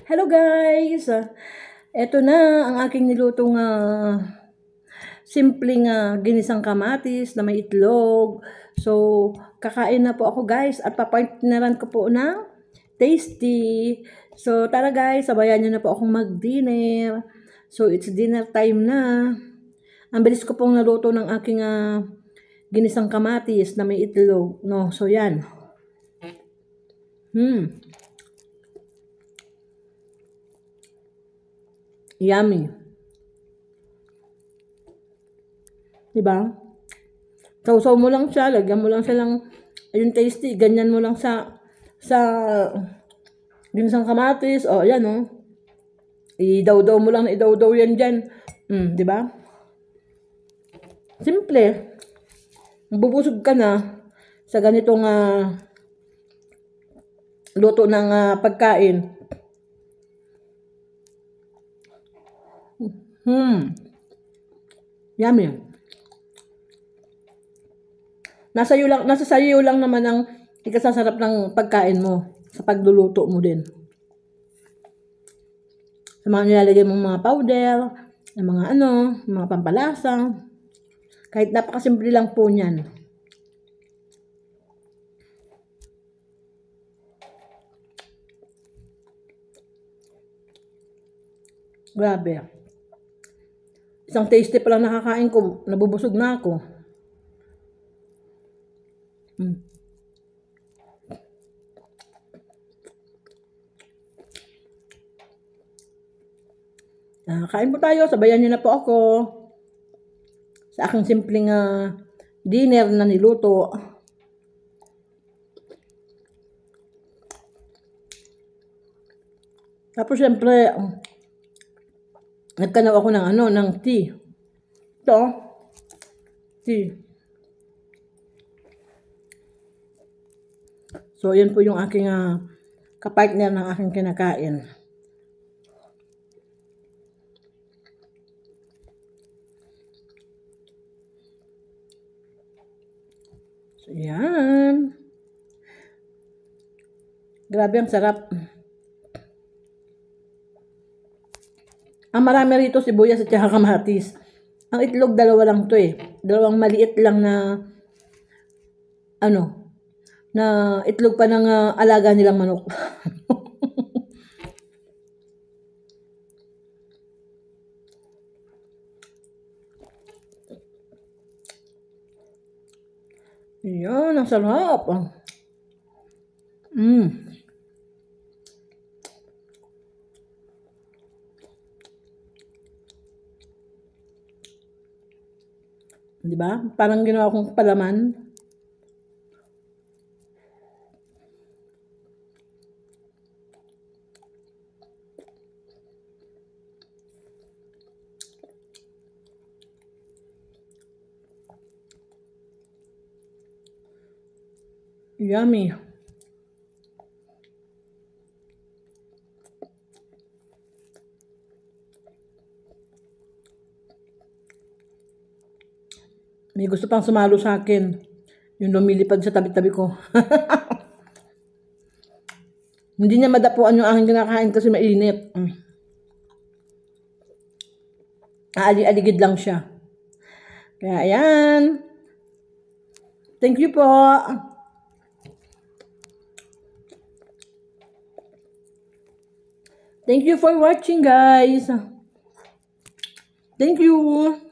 Hello guys! Eto na ang aking nilutong simpleng ginisang kamatis na may itlog. So, kakain na po ako guys at papartneran ko po ng tasty. So, tara guys, sabayan nyo na po akong mag-dinner. So, it's dinner time na. Ang bilis ko pong naluto ng aking ginisang kamatis na may itlog. No, so yan. Yummy. Diba? Sausaw mo lang siya, lagyan mo lang siya lang, ayun tasty, ganyan mo lang sa ginisang kamatis, o ayan o. Idaw-daw mo lang, idaw-daw yan dyan. Diba? Simple. Bubusog ka na sa ganitong luto ng pagkain. Yummy. Nasa sayo lang naman ang ikasasarap ng pagkain mo sa pagluluto mo din. Sa mga nilalagay mong mga powder, yung mga mga pampalasa. Kahit napakasimple lang po niyan. Grabe. Isang tasty pa lang nakakain ko, nabubusog na ako. Kain po tayo, sabayan niyo na po ako sa aking simpleng dinner na niluto. Tapos syempre, nagkanaw ako ng tea. Ito, tea. So, yan po yung aking kapartner ng aking kinakain. So, yan. Grabe, ang sarap. Ang marami rito sibuyas at saka kamatis. Ang itlog, dalawa lang to eh. Dalawang maliit lang na na itlog pa ng alaga nilang manok. Yan, ang sarap. Diba? Parang ginawa kong palaman. Yummy. May gusto pang sumalo sa akin. Yung lumilipad sa tabi-tabi ko. Hindi niya madapuan yung aking kinakain kasi mainit. Aali-aligid lang siya. Kaya ayan. Thank you po. Thank you for watching, guys. Thank you.